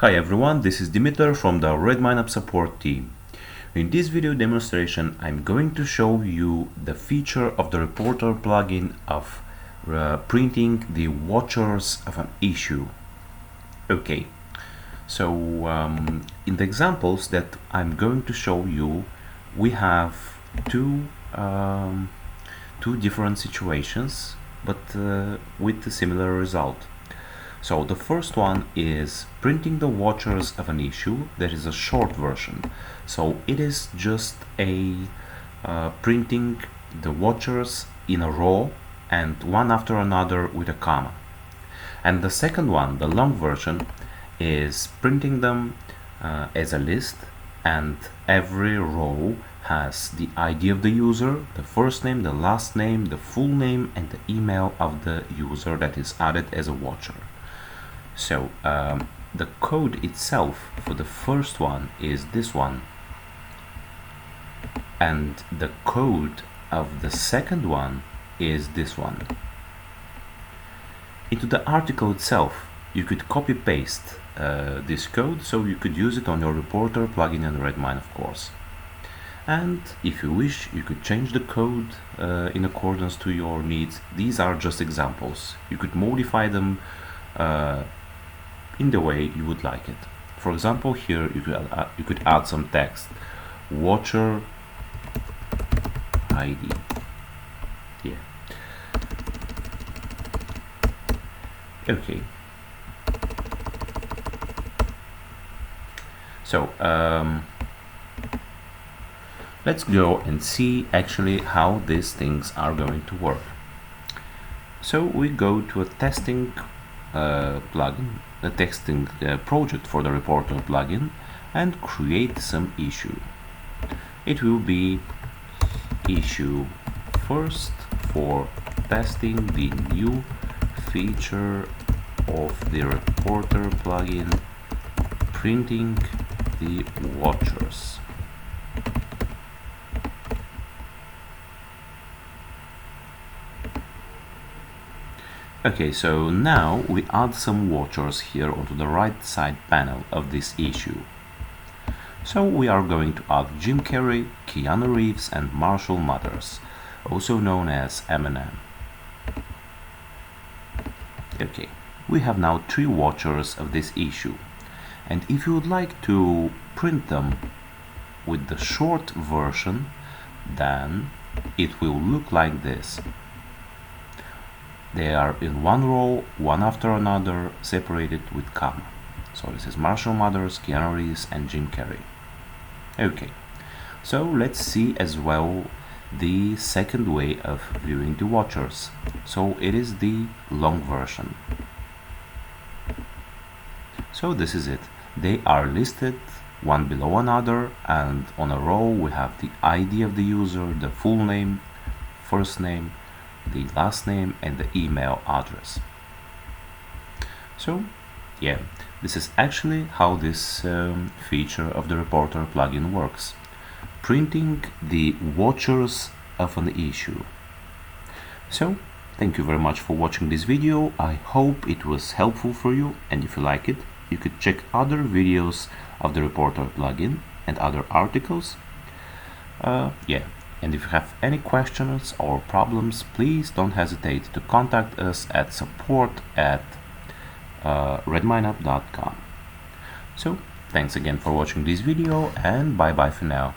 Hi everyone, this is Dimitar from the RedmineUP support team. In this video demonstration, I'm going to show you the feature of the reporter plugin of printing the watchers of an issue. Okay, so in the examples that I'm going to show you, we have two different situations, but with a similar result. So the first one is printing the watchers of an issue. That is a short version. So it is just a printing the watchers in a row and one after another with a comma. And the second one, the long version, is printing them as a list, and every row has the ID of the user, the first name, the last name, the full name, and the email of the user that is added as a watcher. So the code itself for the first one is this one, and the code of the second one is this one. Into the article itself, you could copy paste this code, so you could use it on your reporter plugin in Redmine, of course. And if you wish, you could change the code in accordance to your needs. These are just examples. You could modify them in the way you would like it. For example, here you could add some text, watcher ID. Yeah. Okay. So let's go and see actually how these things are going to work. So we go to a testing plugin, the testing project for the reporter plugin, and create some issue. It will be issue first for testing the new feature of the reporter plugin, printing the watchers. Okay, so now we add some watchers here onto the right side panel of this issue. So we are going to add Jim Carrey, Keanu Reeves, and Marshall Mathers, also known as Eminem. Okay, we have now 3 watchers of this issue, and if you would like to print them with the short version, then it will look like this. They are in one row, one after another, separated with comma. So this is Marshall Mathers, Keanu Reeves, and Jim Carrey. Okay, so let's see as well the second way of viewing the watchers. So it is the long version. So this is it. They are listed one below another, and on a row we have the ID of the user, the full name, first name, the last name, and the email address. So yeah, this is actually how this feature of the reporter plugin works, printing the watchers of an issue. So thank you very much for watching this video. I hope it was helpful for you, and if you like it, you could check other videos of the reporter plugin and other articles. Yeah. And if you have any questions or problems, please don't hesitate to contact us at support@redmineup.com. So, thanks again for watching this video, and bye bye for now.